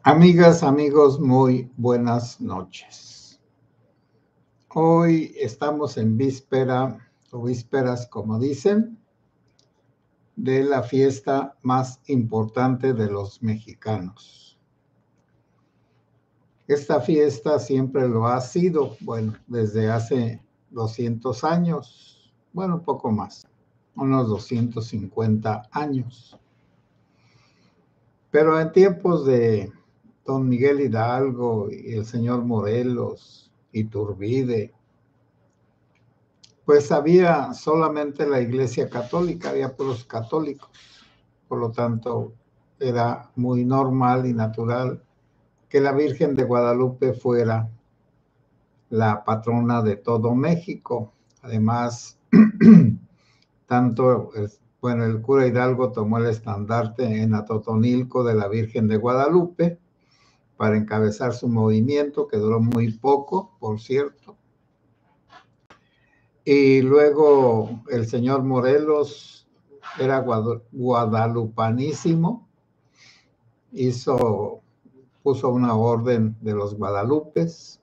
Amigas, amigos, muy buenas noches. Hoy estamos en víspera, o vísperas, como dicen, de la fiesta más importante de los mexicanos. Esta fiesta siempre lo ha sido, bueno, desde hace 200 años, bueno, un poco más, unos 250 años. Pero en tiempos de don Miguel Hidalgo y el señor Morelos, Iturbide, pues había solamente la Iglesia Católica, había puros católicos. Por lo tanto, era muy normal y natural que la Virgen de Guadalupe fuera la patrona de todo México. Además, el cura Hidalgo tomó el estandarte en Atotonilco de la Virgen de Guadalupe para encabezar su movimiento, que duró muy poco, por cierto. Y luego el señor Morelos era guadalupanísimo, puso una orden de los guadalupes,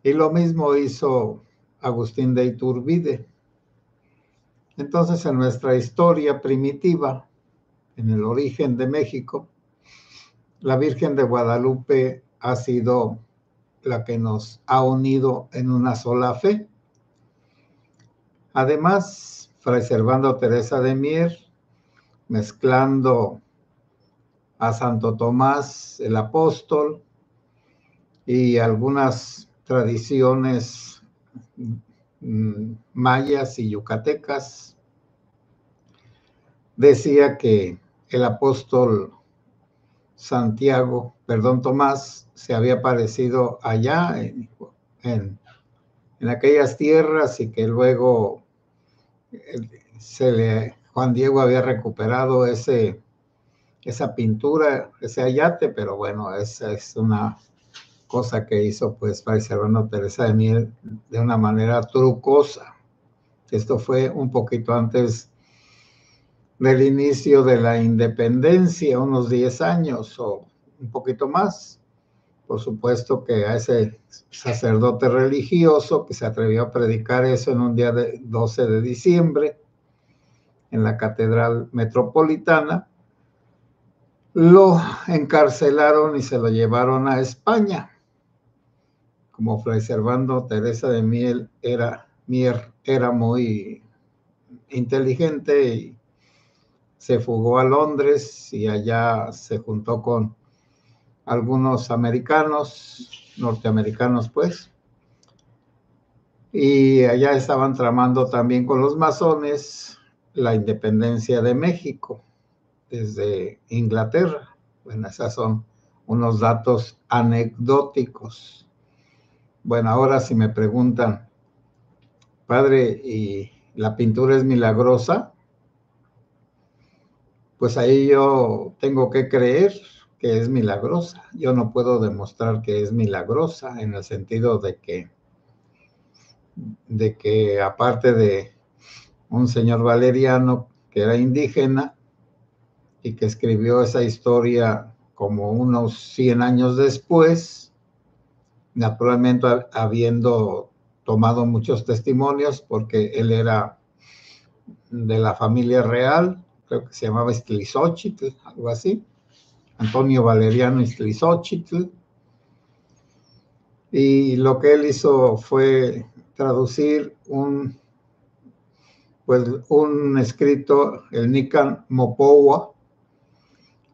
y lo mismo hizo Agustín de Iturbide. Entonces, en nuestra historia primitiva, en el origen de México, la Virgen de Guadalupe ha sido la que nos ha unido en una sola fe. Además, Fray Servando Teresa de Mier, mezclando a Santo Tomás el Apóstol y algunas tradiciones mayas y yucatecas, decía que el apóstol Tomás, se había aparecido allá en aquellas tierras y que luego Juan Diego había recuperado esa pintura, ese ayate, pero bueno, esa es una cosa que hizo pues Fray Servando Teresa de Mier de una manera trucosa. Esto fue un poquito antes del inicio de la independencia, unos 10 años o un poquito más. Por supuesto que a ese sacerdote religioso que se atrevió a predicar eso en un día de 12 de diciembre en la Catedral Metropolitana, lo encarcelaron y se lo llevaron a España. Como Fray Servando Teresa de Mier era muy inteligente y se fugó a Londres y allá se juntó con algunos norteamericanos pues, y allá estaban tramando también con los masones la independencia de México desde Inglaterra. Bueno, esos son unos datos anecdóticos. Bueno, ahora si me preguntan, padre, ¿y la pintura es milagrosa? Pues ahí yo tengo que creer que es milagrosa. Yo no puedo demostrar que es milagrosa en el sentido de que aparte de un señor Valeriano que era indígena y que escribió esa historia como unos 100 años después, naturalmente habiendo tomado muchos testimonios porque él era de la familia real, creo que se llamaba Iztlizóchitl, algo así, Antonio Valeriano Iztlizóchitl, y lo que él hizo fue traducir un escrito, el Nican Mopowa,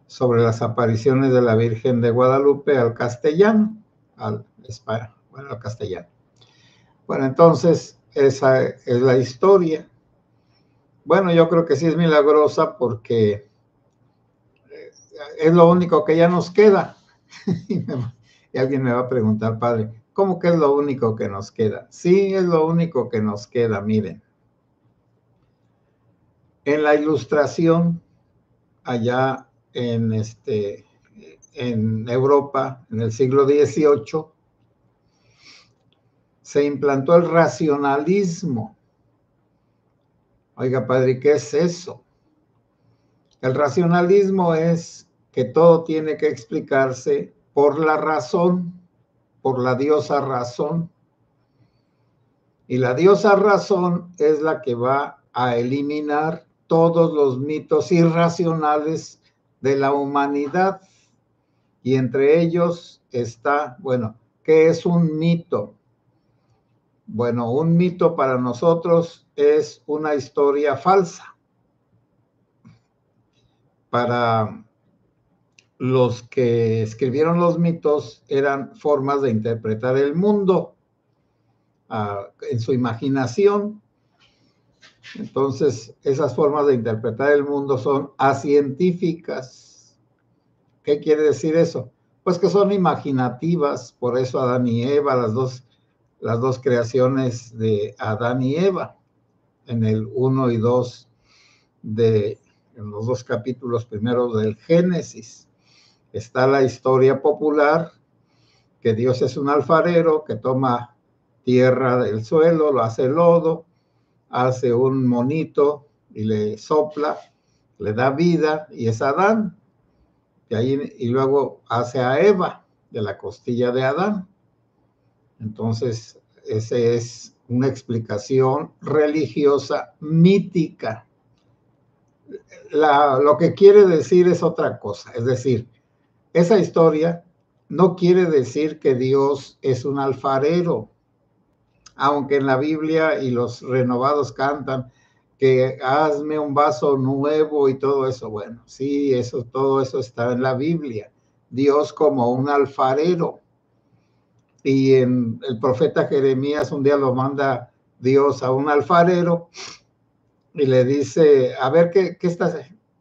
sobre las apariciones de la Virgen de Guadalupe al castellano, al castellano. Bueno, entonces esa es la historia. Bueno, yo creo que sí es milagrosa porque es lo único que ya nos queda. Y alguien me va a preguntar, padre, ¿cómo que es lo único que nos queda? Sí, es lo único que nos queda, miren. En la Ilustración, allá en Europa, en el siglo XVIII, se implantó el racionalismo. Oiga, padre, ¿qué es eso? El racionalismo es que todo tiene que explicarse por la razón, por la diosa razón. Y la diosa razón es la que va a eliminar todos los mitos irracionales de la humanidad. Y entre ellos está, bueno, ¿qué es un mito? Bueno, un mito para nosotros es una historia falsa. Para los que escribieron los mitos eran formas de interpretar el mundo en su imaginación. Entonces, esas formas de interpretar el mundo son acientíficas. ¿Qué quiere decir eso? Pues que son imaginativas, por eso Adán y Eva, las dos creaciones de Adán y Eva, en el 1 y 2 en los 2 capítulos primeros del Génesis. Está la historia popular, que Dios es un alfarero que toma tierra del suelo, lo hace lodo, hace un monito y le sopla, le da vida, y es Adán. Y luego hace a Eva de la costilla de Adán. Entonces, esa es una explicación religiosa mítica. Lo que quiere decir es otra cosa, es decir, esa historia no quiere decir que Dios es un alfarero, aunque en la Biblia y los renovados cantan que hazme un vaso nuevo y todo eso. Bueno, sí, todo eso está en la Biblia. Dios como un alfarero. Y en el profeta Jeremías un día lo manda Dios a un alfarero y le dice, a ver,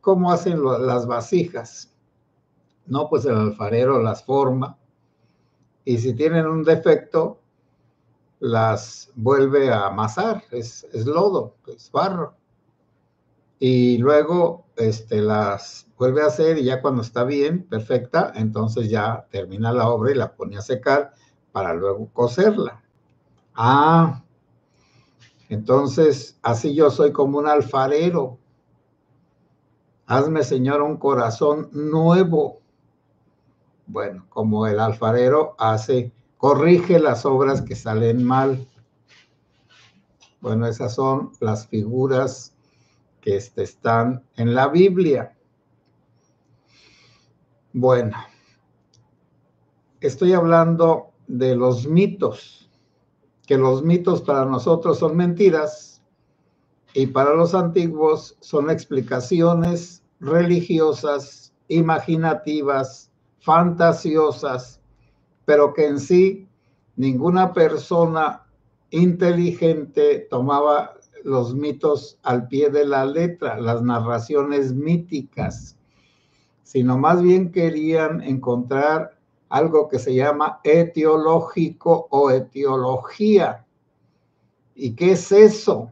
¿cómo hacen las vasijas? No, pues el alfarero las forma y si tienen un defecto, las vuelve a amasar, es lodo, es barro. Y luego las vuelve a hacer y ya cuando está bien, perfecta, entonces ya termina la obra y la pone a secar para luego coserla. Entonces así yo soy como un alfarero. Hazme, Señor, un corazón nuevo. Bueno, como el alfarero corrige las obras que salen mal. Bueno, esas son las figuras que están en la Biblia. Bueno, estoy hablando de los mitos, que los mitos para nosotros son mentiras y para los antiguos son explicaciones religiosas, imaginativas, fantasiosas, pero que en sí ninguna persona inteligente tomaba los mitos al pie de la letra, las narraciones míticas, sino más bien querían encontrar algo que se llama etiológico o etiología. ¿Y qué es eso?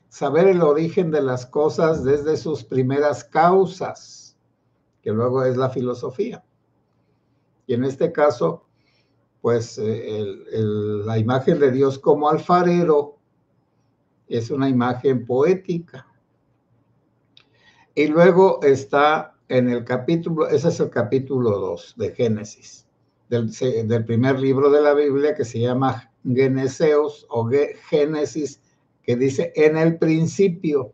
Saber el origen de las cosas desde sus primeras causas, que luego es la filosofía. Y en este caso, pues la imagen de Dios como alfarero es una imagen poética. Y luego está en el capítulo, ese es el capítulo 2 de Génesis, del primer libro de la Biblia, que se llama Geneseos o Génesis, que dice en el principio.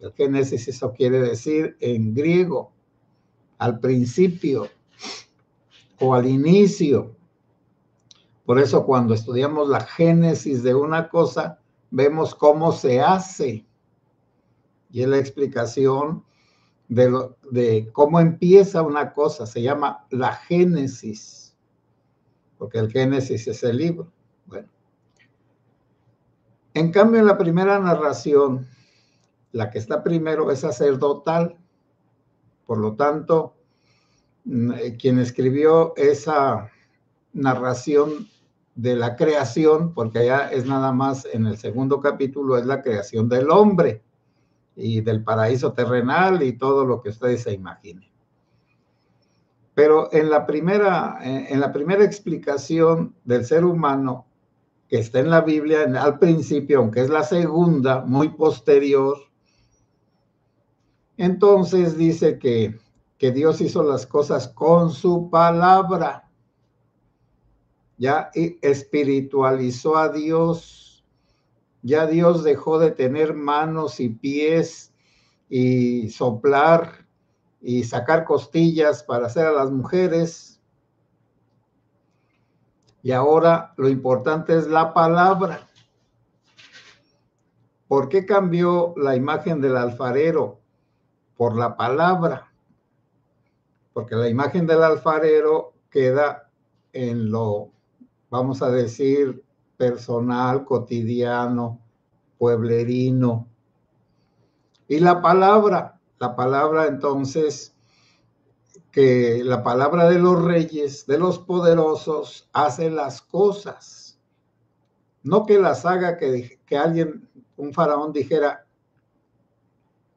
El Génesis, eso quiere decir en griego, al principio o al inicio. Por eso cuando estudiamos la génesis de una cosa, vemos cómo se hace. Y es la explicación de cómo empieza una cosa. Se llama la génesis, porque el Génesis es el libro. Bueno. En cambio, en la primera narración, la que está primero es sacerdotal. Por lo tanto, quien escribió esa narración de la creación, porque allá es nada más en el segundo capítulo, es la creación del hombre y del paraíso terrenal y todo lo que ustedes se imaginen. Pero en la primera explicación del ser humano que está en la Biblia, al principio, aunque es la segunda, muy posterior, entonces dice que que Dios hizo las cosas con su palabra. Ya espiritualizó a Dios. Ya Dios dejó de tener manos y pies y soplar y sacar costillas para hacer a las mujeres. Y ahora lo importante es la palabra. ¿Por qué cambió la imagen del alfarero? Por la palabra. Porque la imagen del alfarero queda en lo, vamos a decir, personal, cotidiano, pueblerino. Y la palabra entonces, que la palabra de los reyes, de los poderosos, hace las cosas. No que las haga que alguien, un faraón dijera,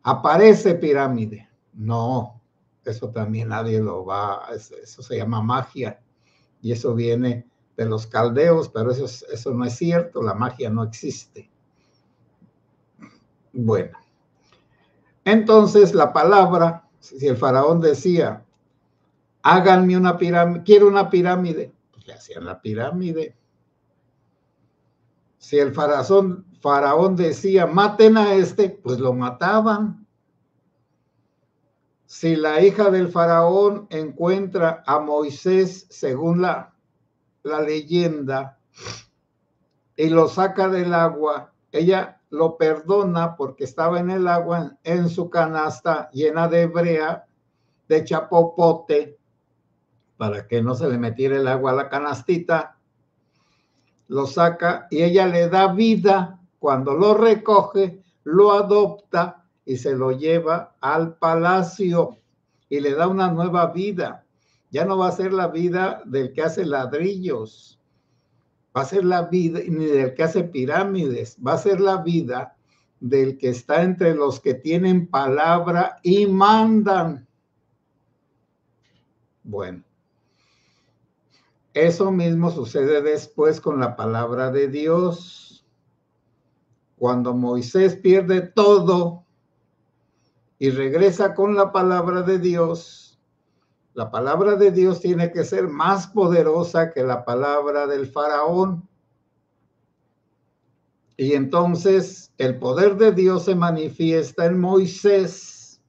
aparece pirámide. No, eso también nadie lo va, eso se llama magia. Y eso viene de los caldeos, pero eso no es cierto, la magia no existe. Bueno, entonces la palabra, si el faraón decía, háganme una pirámide, quiero una pirámide, pues le hacían la pirámide. Si el faraón decía, maten a este, pues lo mataban. Si la hija del faraón encuentra a Moisés, según la leyenda, y lo saca del agua, ella lo perdona porque estaba en el agua, en su canasta llena de brea, de chapopote, para que no se le metiera el agua a la canastita, lo saca y ella le da vida. Cuando lo recoge, lo adopta y se lo lleva al palacio y le da una nueva vida. Ya no va a ser la vida del que hace ladrillos, va a ser la vida ni del que hace pirámides, va a ser la vida del que está entre los que tienen palabra y mandan. Bueno, eso mismo sucede después con la palabra de Dios. Cuando Moisés pierde todo y regresa con la palabra de Dios, la palabra de Dios tiene que ser más poderosa que la palabra del faraón. Y entonces el poder de Dios se manifiesta en Moisés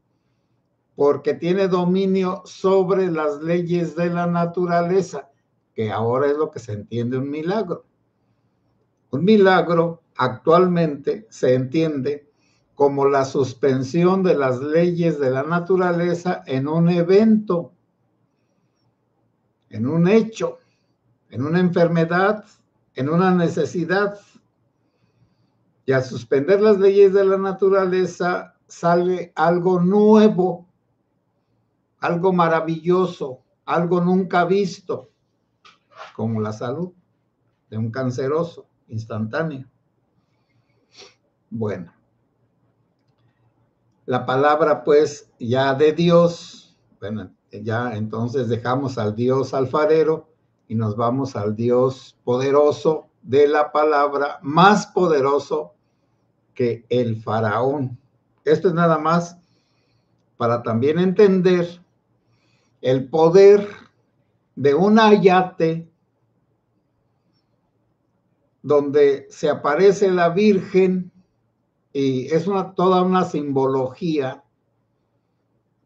porque tiene dominio sobre las leyes de la naturaleza, que ahora es lo que se entiende un milagro. Un milagro actualmente se entiende como la suspensión de las leyes de la naturaleza en un evento, en un hecho, en una enfermedad, en una necesidad. Y al suspender las leyes de la naturaleza sale algo nuevo, algo maravilloso, algo nunca visto, como la salud de un canceroso instantáneo. Bueno, la palabra pues ya de Dios, bueno, ya entonces dejamos al Dios alfarero y nos vamos al Dios poderoso de la palabra, más poderoso que el faraón. Esto es nada más para también entender el poder de un ayate donde se aparece la Virgen y es toda una simbología.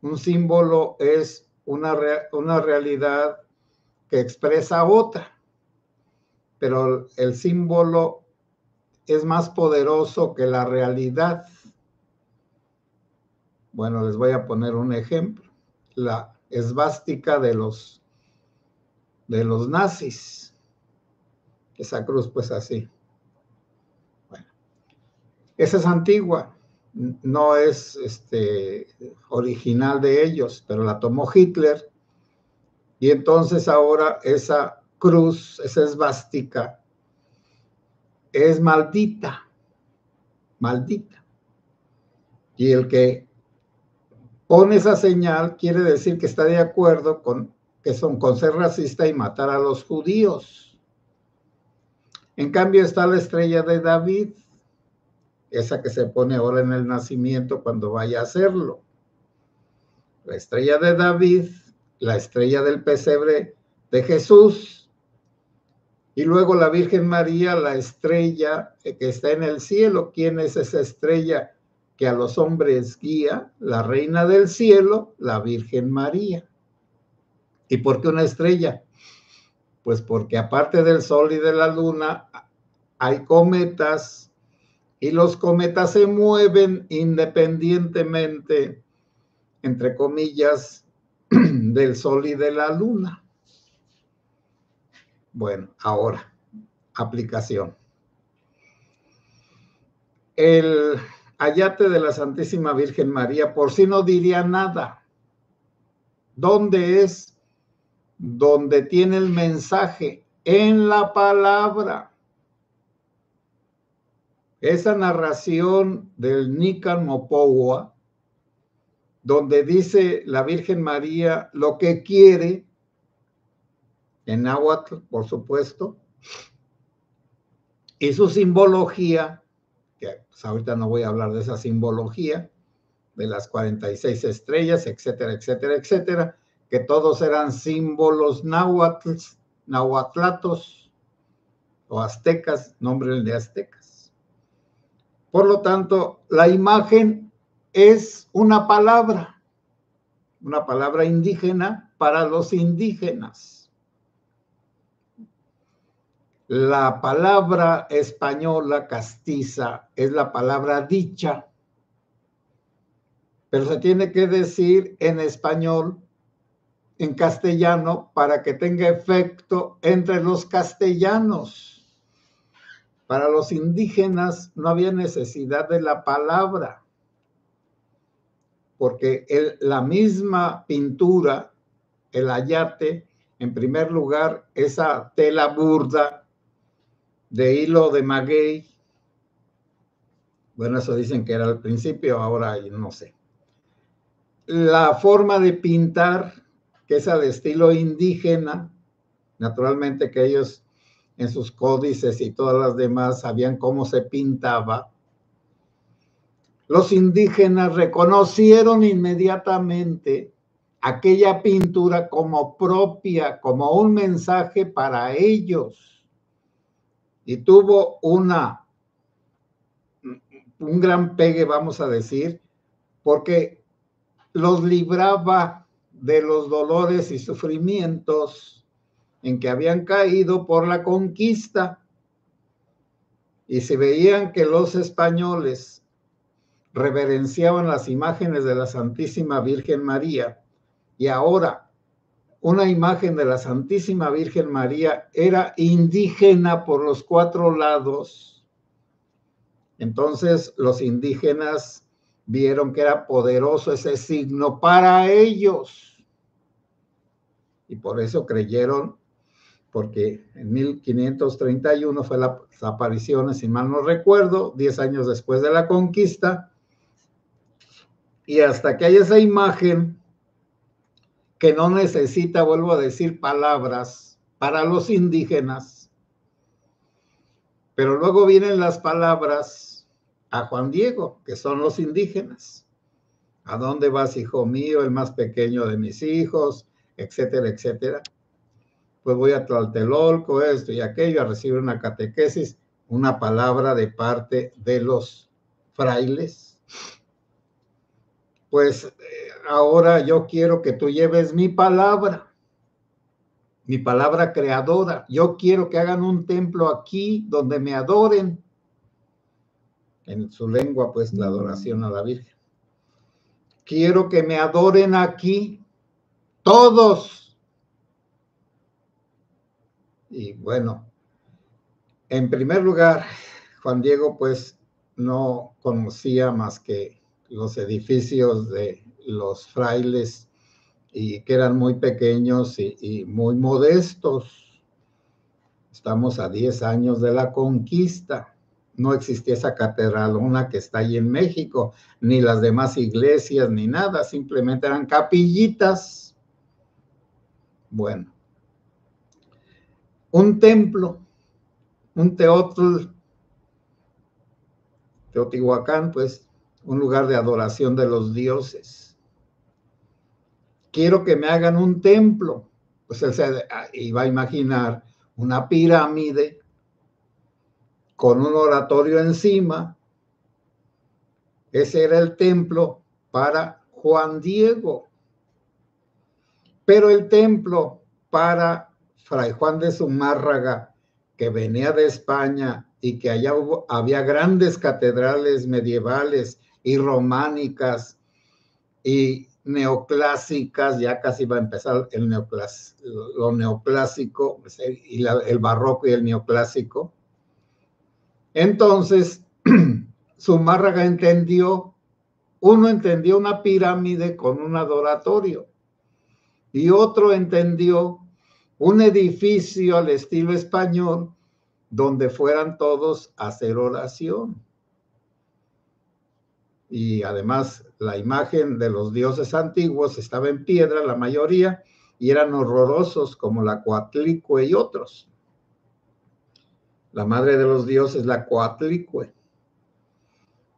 Un símbolo es una realidad que expresa otra, pero el símbolo es más poderoso que la realidad. Bueno, les voy a poner un ejemplo. La esvástica de los nazis. Esa cruz, pues así. Bueno, esa es antigua, no es original de ellos, pero la tomó Hitler. Y entonces ahora esa cruz, esa esvástica, es maldita, maldita. Y el que pone esa señal quiere decir que está de acuerdo con ser racista y matar a los judíos. En cambio está la estrella de David, esa que se pone ahora en el nacimiento cuando vaya a hacerlo. la estrella de David, la estrella del pesebre de Jesús, y luego la Virgen María, la estrella que está en el cielo. ¿Quién es esa estrella que a los hombres guía? La reina del cielo, la Virgen María. ¿Y por qué una estrella? Pues porque aparte del sol y de la luna, hay cometas, y los cometas se mueven independientemente, entre comillas, del sol y de la luna. Bueno, ahora, aplicación. El ayate de la Santísima Virgen María por sí no diría nada. ¿Dónde es? Donde tiene el mensaje, en la palabra. Esa narración del Nican Mopoua, donde dice la Virgen María lo que quiere, en náhuatl, por supuesto, y su simbología, que pues ahorita no voy a hablar de esa simbología, de las 46 estrellas, etcétera, etcétera, etcétera, que todos eran símbolos nahuatlatos o aztecas, nombre de aztecas. Por lo tanto, la imagen es una palabra indígena para los indígenas. La palabra española castiza es la palabra dicha, pero se tiene que decir en español, en castellano, para que tenga efecto entre los castellanos. Para los indígenas no había necesidad de la palabra, porque la misma pintura, el ayate, en primer lugar, esa tela burda de hilo de maguey, bueno, eso dicen que era al principio, ahora no sé. La forma de pintar, que es al estilo indígena, naturalmente que ellos en sus códices y todas las demás sabían cómo se pintaba. Los indígenas reconocieron inmediatamente aquella pintura como propia, como un mensaje para ellos. Y tuvo un gran pegue, vamos a decir, porque los libraba de los dolores y sufrimientos en que habían caído por la conquista. Y si veían que los españoles reverenciaban las imágenes de la Santísima Virgen María, y ahora una imagen de la Santísima Virgen María era indígena por los 4 lados, entonces los indígenas vieron que era poderoso ese signo para ellos, y por eso creyeron, porque en 1531 fue las apariciones, si mal no recuerdo, 10 años después de la conquista, y hasta que hay esa imagen que no necesita, vuelvo a decir, palabras para los indígenas, pero luego vienen las palabras a Juan Diego, que son los indígenas. ¿A dónde vas, hijo mío, el más pequeño de mis hijos? Etcétera, etcétera. Pues voy a Tlatelolco, esto y aquello, a recibir una catequesis, una palabra de parte de los frailes. Pues ahora yo quiero que tú lleves mi palabra creadora. Yo quiero que hagan un templo aquí donde me adoren. En su lengua, pues, la adoración a la Virgen. Quiero que me adoren aquí todos. Y bueno, en primer lugar, Juan Diego, pues, no conocía más que los edificios de los frailes, y que eran muy pequeños y muy modestos. Estamos a 10 años de la conquista. No existía esa catedralona que está ahí en México, ni las demás iglesias, ni nada. Simplemente eran capillitas. Bueno, un templo, un Teotihuacán, pues, un lugar de adoración de los dioses. quiero que me hagan un templo. Pues él se iba a imaginar una pirámide con un oratorio encima. Ese era el templo para Juan Diego. Pero el templo para Fray Juan de Zumárraga, que venía de España y que allá había grandes catedrales medievales y románicas y neoclásicas, ya casi va a empezar lo neoclásico, y el barroco y el neoclásico. Entonces, Zumárraga uno entendió una pirámide con un adoratorio y otro entendió un edificio al estilo español donde fueran todos a hacer oración. Y además la imagen de los dioses antiguos estaba en piedra, la mayoría, y eran horrorosos como la Coatlicue y otros. La madre de los dioses, la Coatlicue.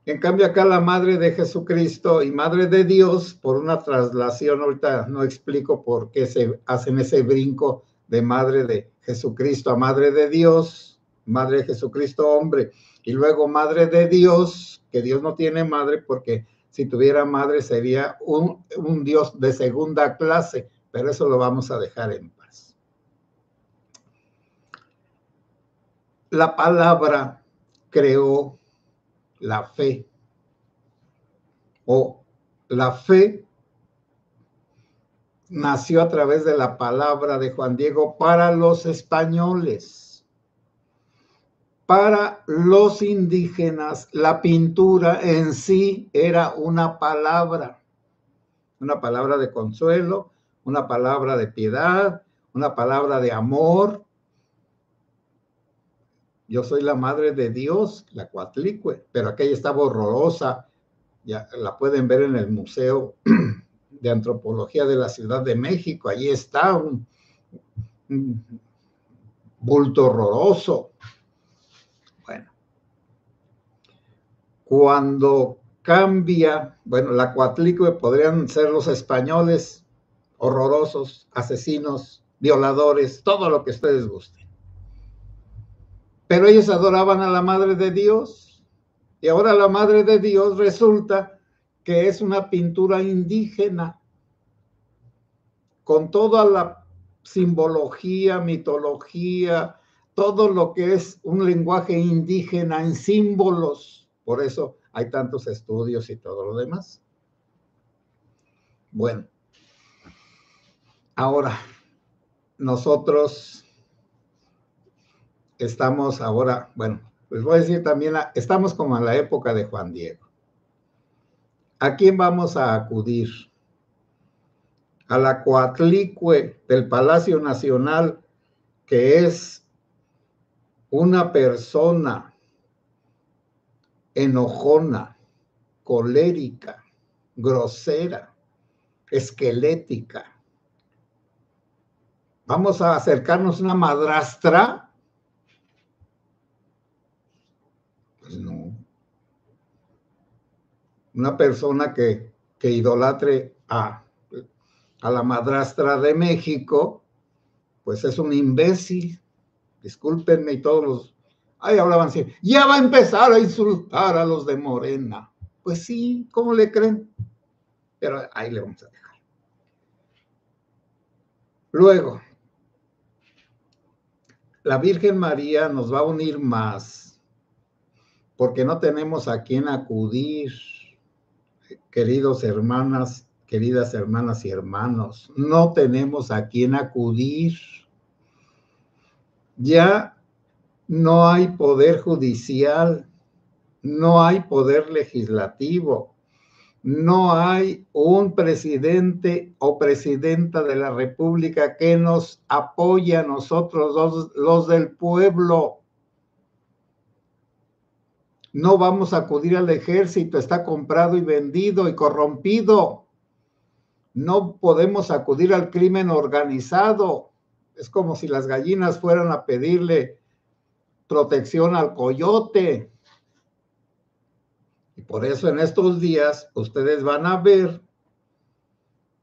En cambio acá la madre de Jesucristo y madre de Dios, por una traslación, ahorita no explico por qué se hacen ese brinco de madre de Jesucristo a madre de Dios, madre de Jesucristo hombre, y luego madre de Dios, que Dios no tiene madre porque si tuviera madre sería un Dios de segunda clase, pero eso lo vamos a dejar en paz. La palabra creó la fe, o la fe nació a través de la palabra de Juan Diego para los españoles. Para los indígenas, la pintura en sí era una palabra de consuelo, una palabra de piedad, una palabra de amor. Yo soy la madre de Dios, la Coatlicue, pero aquella estaba horrorosa, ya la pueden ver en el Museo de Antropología de la Ciudad de México. Allí está un bulto horroroso. Bueno, cuando cambia, bueno, la Coatlicue podrían ser los españoles horrorosos, asesinos, violadores, todo lo que ustedes gusten. Pero ellos adoraban a la Madre de Dios, y ahora la Madre de Dios resulta que es una pintura indígena, con toda la simbología, mitología, todo lo que es un lenguaje indígena en símbolos. Por eso hay tantos estudios y todo lo demás. Bueno, ahora nosotros estamos ahora, bueno, les voy a decir también, estamos como en la época de Juan Diego. ¿A quién vamos a acudir? A la Coatlicue del Palacio Nacional, que es una persona enojona, colérica, grosera, esquelética. ¿Vamos a acercarnos a una madrastra? Pues no. Una persona que idolatre a la madrastra de México, pues es un imbécil. Discúlpenme, y todos los... Ahí hablaban así, ya va a empezar a insultar a los de Morena. Pues sí, ¿cómo le creen? Pero ahí le vamos a dejar. Luego, la Virgen María nos va a unir más, porque no tenemos a quién acudir, queridas hermanas y hermanos, no tenemos a quién acudir. Ya no hay poder judicial, no hay poder legislativo, no hay un presidente o presidenta de la República que nos apoye a nosotros, los del pueblo. No vamos a acudir al ejército, está comprado y vendido y corrompido. No podemos acudir al crimen organizado. Es como si las gallinas fueran a pedirle protección al coyote. Y por eso en estos días ustedes van a ver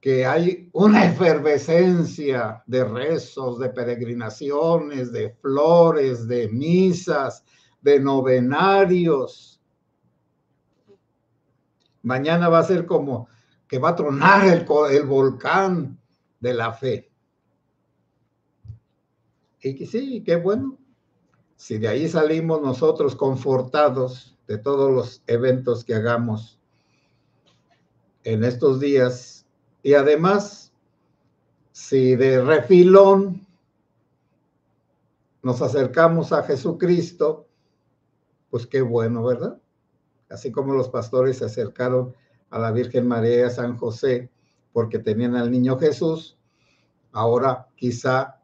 que hay una efervescencia de rezos, de peregrinaciones, de flores, de misas, de novenarios. Mañana va a ser como que va a tronar el volcán de la fe. Y que sí, qué bueno. Si de ahí salimos nosotros confortados de todos los eventos que hagamos en estos días, y además, si de refilón nos acercamos a Jesucristo, pues qué bueno, ¿verdad? Así como los pastores se acercaron a la Virgen María y a San José porque tenían al niño Jesús, ahora quizá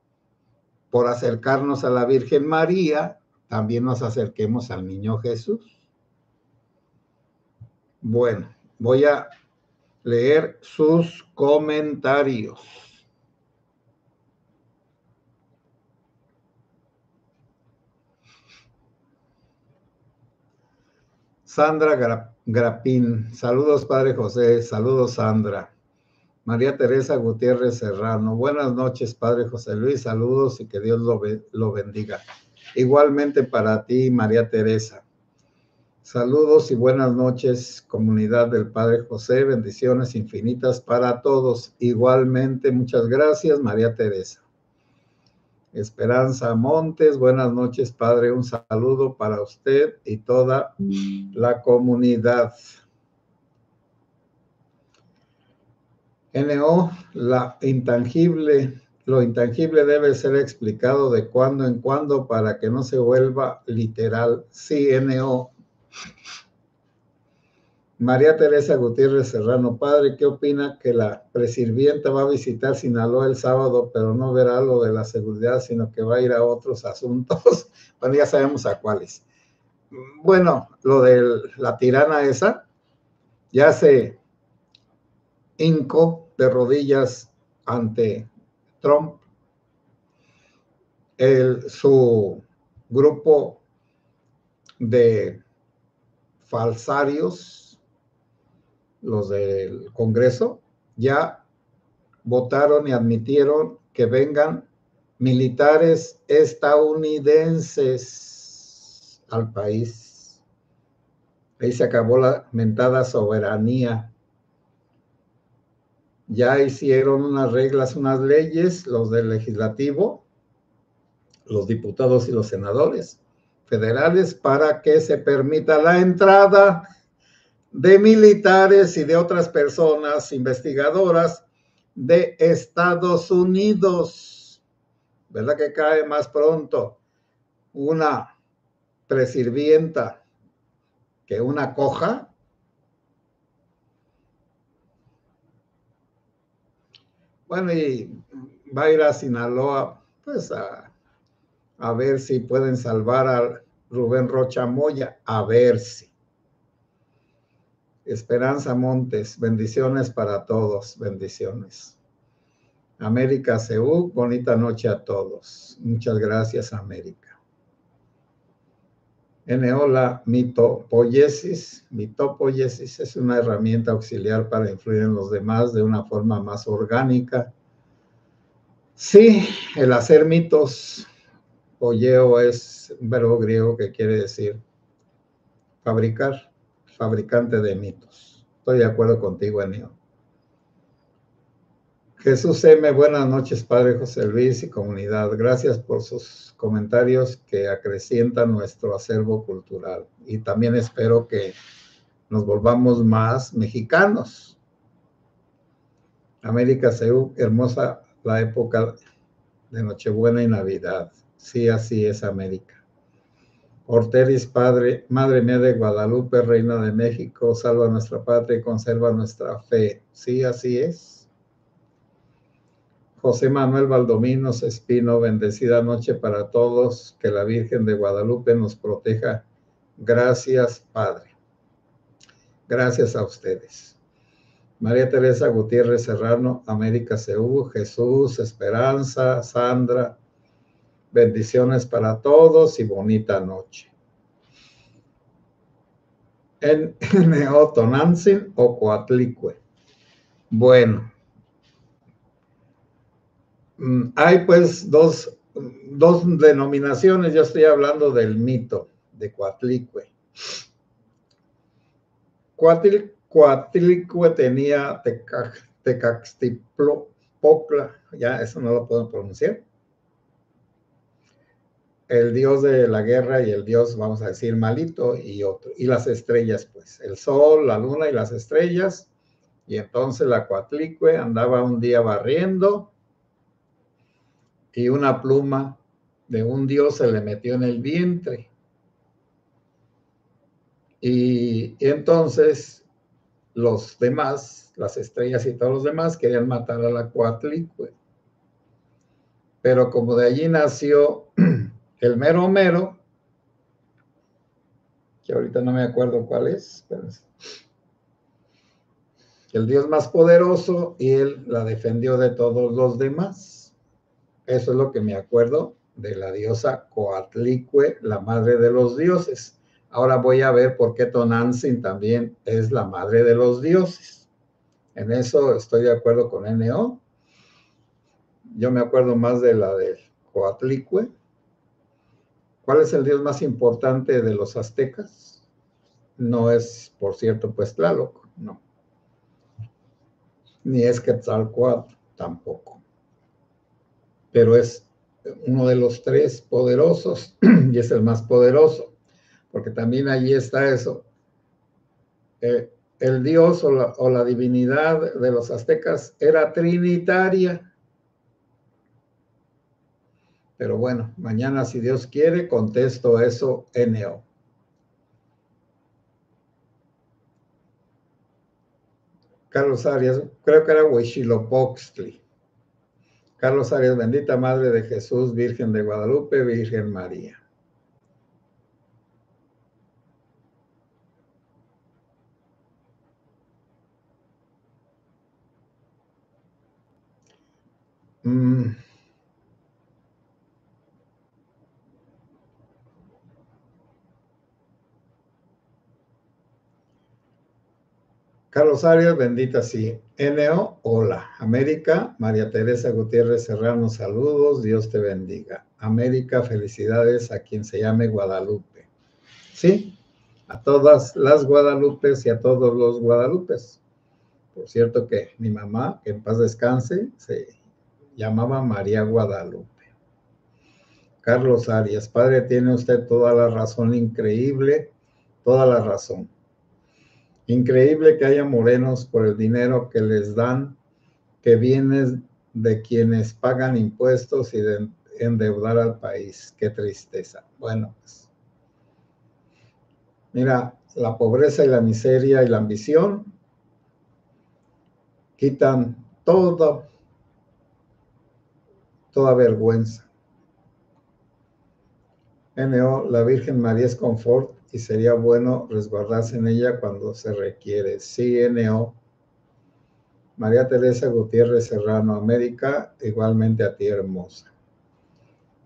por acercarnos a la Virgen María, también nos acerquemos al niño Jesús. Bueno, voy a leer sus comentarios. Sandra Grapín, saludos Padre José, saludos Sandra. María Teresa Gutiérrez Serrano, buenas noches Padre José Luis, saludos y que Dios lo bendiga. Igualmente para ti María Teresa. Saludos y buenas noches, comunidad del Padre José, bendiciones infinitas para todos. Igualmente, muchas gracias, María Teresa. Esperanza Montes, buenas noches, Padre, un saludo para usted y toda la comunidad. NO, lo intangible debe ser explicado de cuando en cuando para que no se vuelva literal. Sí, NO. María Teresa Gutiérrez Serrano, Padre, ¿qué opina que la presirvienta va a visitar Sinaloa el sábado, pero no verá lo de la seguridad, sino que va a ir a otros asuntos? Bueno, ya sabemos a cuáles. Bueno, lo de la tirana esa, ya se hincó de rodillas ante Trump. Su grupo de falsarios, los del Congreso, ya votaron y admitieron que vengan militares estadounidenses al país. Ahí se acabó la mentada soberanía. Ya hicieron unas reglas, unas leyes, los del legislativo, los diputados y los senadores federales, para que se permita la entrada de militares y de otras personas investigadoras de Estados Unidos. ¿Verdad que cae más pronto una presirvienta que una coja? Bueno, y va a ir a Sinaloa, pues a ver si pueden salvar a Rubén Rocha Moya, a ver si. Esperanza Montes, bendiciones para todos, bendiciones. América CU, bonita noche a todos. Muchas gracias, América. La mitopoiesis. Mitopoiesis es una herramienta auxiliar para influir en los demás de una forma más orgánica. Sí, el hacer mitos. Poieo es un verbo griego que quiere decir fabricar, fabricante de mitos. Estoy de acuerdo contigo, Eneo. Jesús M., buenas noches, Padre José Luis y comunidad. Gracias por sus comentarios que acrecientan nuestro acervo cultural. Y también espero que nos volvamos más mexicanos. América CU, hermosa la época de Nochebuena y Navidad. Sí, así es, América. Orteris, Padre, Madre mía de Guadalupe, Reina de México, salva nuestra patria y conserva nuestra fe. Sí, así es. José Manuel Valdominos Espino, bendecida noche para todos, que la Virgen de Guadalupe nos proteja. Gracias, Padre. Gracias a ustedes. María Teresa Gutiérrez Serrano, América CU, Jesús, Esperanza, Sandra, bendiciones para todos y bonita noche. En Neotonantzin o Coatlicue. Bueno, Hay pues dos denominaciones. Yo estoy hablando del mito de Coatlicue. Coatlicue tenía Tecaxtitlopocla, ya eso no lo puedo pronunciar, el dios de la guerra y el dios, vamos a decir, malito, y otro, y las estrellas, pues, el sol, la luna y las estrellas. Y entonces la Coatlicue andaba un día barriendo y una pluma de un dios se le metió en el vientre. Y entonces los demás, las estrellas y todos los demás, querían matar a la Coatlicue. Pero como de allí nació el mero mero, que ahorita no me acuerdo cuál es, pero el dios más poderoso, y él la defendió de todos los demás. Eso es lo que me acuerdo de la diosa Coatlicue, la madre de los dioses. Ahora voy a ver por qué Tonantzin también es la madre de los dioses. En eso estoy de acuerdo con N.O. Yo me acuerdo más de la de Coatlicue. ¿Cuál es el dios más importante de los aztecas? No es, por cierto, pues Tlaloc, no. Ni es Quetzalcóatl, tampoco. Pero es uno de los tres poderosos y es el más poderoso, porque también allí está eso. El dios o la divinidad de los aztecas era trinitaria. Pero bueno, mañana, si Dios quiere, contesto eso N.O. Carlos Arias, creo que era Huitzilopochtli. Carlos Arias, bendita Madre de Jesús, Virgen de Guadalupe, Virgen María. Carlos Arias, bendita sí. N.O., hola. América, María Teresa Gutiérrez Serrano, saludos, Dios te bendiga. América, felicidades a quien se llame Guadalupe. Sí, a todas las Guadalupes y a todos los Guadalupes. Por cierto que mi mamá, que en paz descanse, se llamaba María Guadalupe. Carlos Arias, padre, tiene usted toda la razón, increíble, toda la razón. Increíble que haya morenos por el dinero que les dan, que viene de quienes pagan impuestos y de endeudar al país. Qué tristeza. Bueno, pues, mira, la pobreza y la miseria y la ambición quitan toda vergüenza. N.O., la Virgen María es confort y sería bueno resguardarse en ella cuando se requiere. Sí, N.O. María Teresa Gutiérrez Serrano, América, igualmente a ti, hermosa.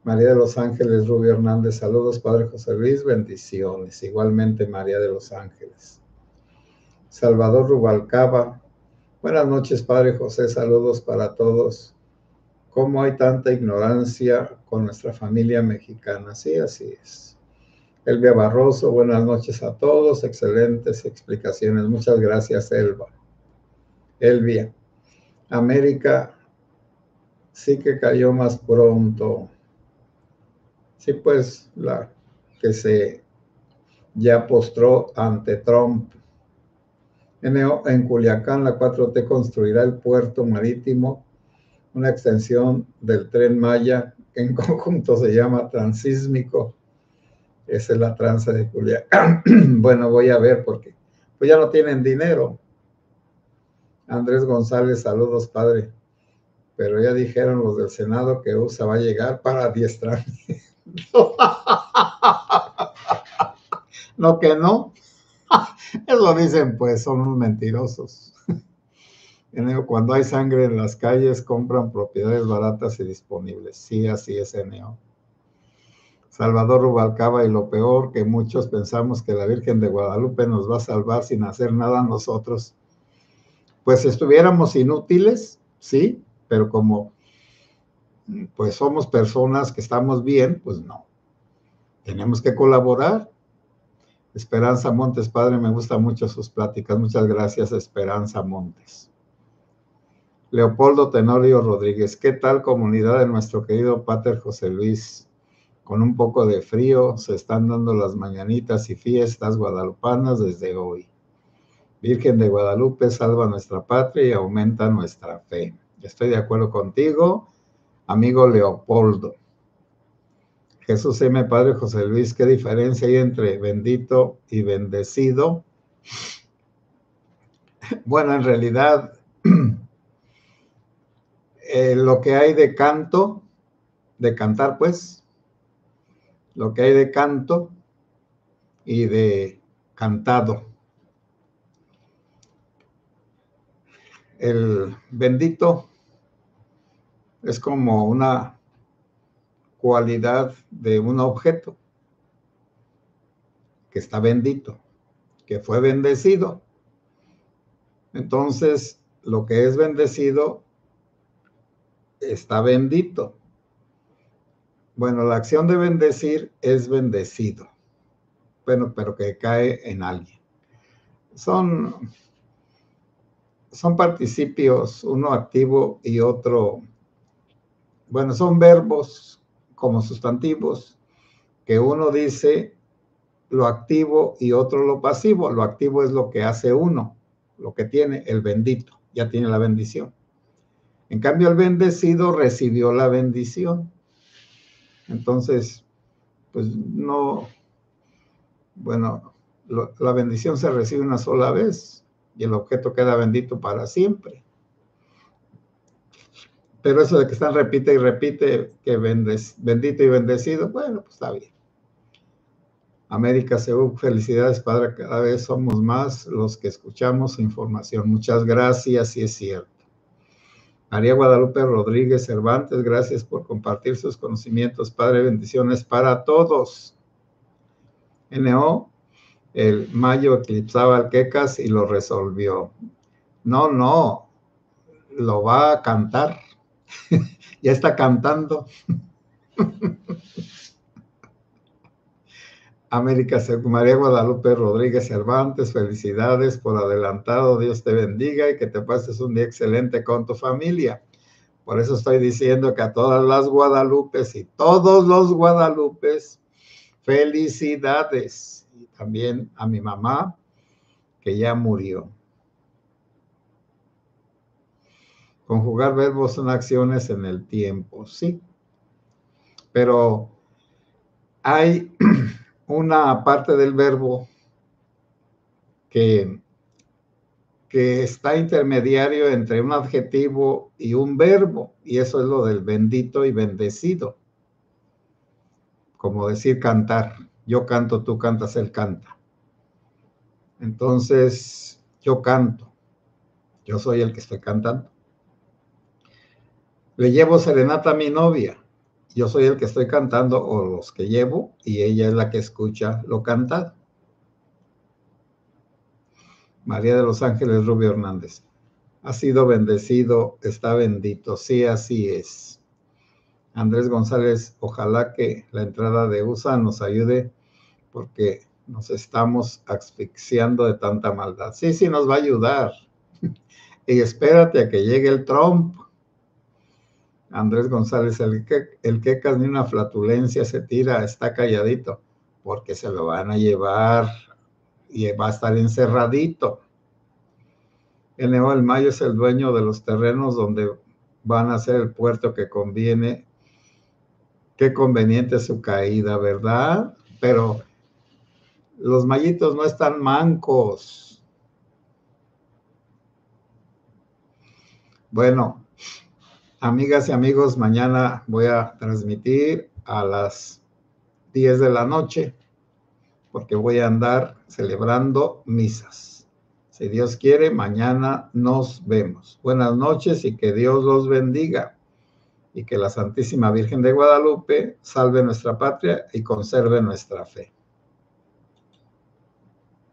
María de los Ángeles Rubio Hernández, saludos, Padre José Luis, bendiciones. Igualmente María de los Ángeles. Salvador Rubalcaba, buenas noches, Padre José, saludos para todos. ¿Cómo hay tanta ignorancia con nuestra familia mexicana? Sí, así es. Elvia Barroso, buenas noches a todos, excelentes explicaciones. Muchas gracias, Elvia. América sí que cayó más pronto. Sí, pues la que se ya postró ante Trump. En Culiacán, la 4T construirá el puerto marítimo, una extensión del Tren Maya, que en conjunto se llama Transísmico. Esa es la tranza de Culiacán. Bueno, voy a ver porque pues ya no tienen dinero. Andrés González, saludos, padre. Pero ya dijeron los del Senado que USA va a llegar para adiestrar. No, que no. Eso dicen, pues, son unos mentirosos. Cuando hay sangre en las calles, compran propiedades baratas y disponibles. Sí, así es, N.O. Salvador Rubalcaba, y lo peor, que muchos pensamos que la Virgen de Guadalupe nos va a salvar sin hacer nada a nosotros. Pues estuviéramos inútiles, sí, pero como pues somos personas que estamos bien, pues no. Tenemos que colaborar. Esperanza Montes, padre, me gustan mucho sus pláticas. Muchas gracias, Esperanza Montes. Leopoldo Tenorio Rodríguez, ¿qué tal comunidad de nuestro querido Pater José Luis? Con un poco de frío se están dando las mañanitas y fiestas guadalupanas desde hoy. Virgen de Guadalupe, salva nuestra patria y aumenta nuestra fe. Estoy de acuerdo contigo, amigo Leopoldo. Jesús M. Padre José Luis, ¿qué diferencia hay entre bendito y bendecido? Bueno, en realidad, lo que hay de canto, de cantar pues, lo que hay de canto y de cantado. El bendito es como una cualidad de un objeto que está bendito, que fue bendecido. Entonces, lo que es bendecido está bendito. Bueno, la acción de bendecir es bendecido. Bueno, pero que cae en alguien. Son participios, uno activo y otro, bueno, son verbos como sustantivos, que uno dice lo activo y otro lo pasivo. Lo activo es lo que hace uno, lo que tiene el bendito, ya tiene la bendición. En cambio, el bendecido recibió la bendición. Entonces, pues no, bueno, la bendición se recibe una sola vez y el objeto queda bendito para siempre. Pero eso de que están repite y repite que bendito y bendecido, bueno, pues está bien. América Seúl, felicidades, padre, cada vez somos más los que escuchamos su información. Muchas gracias, y es cierto. María Guadalupe Rodríguez Cervantes, gracias por compartir sus conocimientos, padre, bendiciones para todos. NO, el Mayo eclipsaba al Quecas y lo resolvió. No, lo va a cantar. Ya está cantando. América María Guadalupe Rodríguez Cervantes, felicidades por adelantado, Dios te bendiga y que te pases un día excelente con tu familia. Por eso estoy diciendo que a todas las Guadalupes y todos los Guadalupes, felicidades. Y también a mi mamá, que ya murió. Conjugar verbos son acciones en el tiempo, sí. Pero hay una parte del verbo que está intermediario entre un adjetivo y un verbo, y eso es lo del bendito y bendecido. Como decir cantar. Yo canto, tú cantas, él canta. Entonces, yo canto. Yo soy el que estoy cantando. Le llevo serenata a mi novia. Yo soy el que estoy cantando, o los que llevo, y ella es la que escucha lo cantado. María de los Ángeles Rubio Hernández. Ha sido bendecido, está bendito. Sí, así es. Andrés González, ojalá que la entrada de USA nos ayude porque nos estamos asfixiando de tanta maldad. Sí, nos va a ayudar. Y espérate a que llegue el Trump. Andrés González, el Quecas ni una flatulencia se tira, está calladito, porque se lo van a llevar y va a estar encerradito. El Mayo es el dueño de los terrenos donde van a hacer el puerto que conviene. Qué conveniente su caída, ¿verdad? Pero los mayitos no están mancos. Bueno, amigas y amigos, mañana voy a transmitir a las 10 de la noche, porque voy a andar celebrando misas. Si Dios quiere, mañana nos vemos. Buenas noches y que Dios los bendiga. Y que la Santísima Virgen de Guadalupe salve nuestra patria y conserve nuestra fe.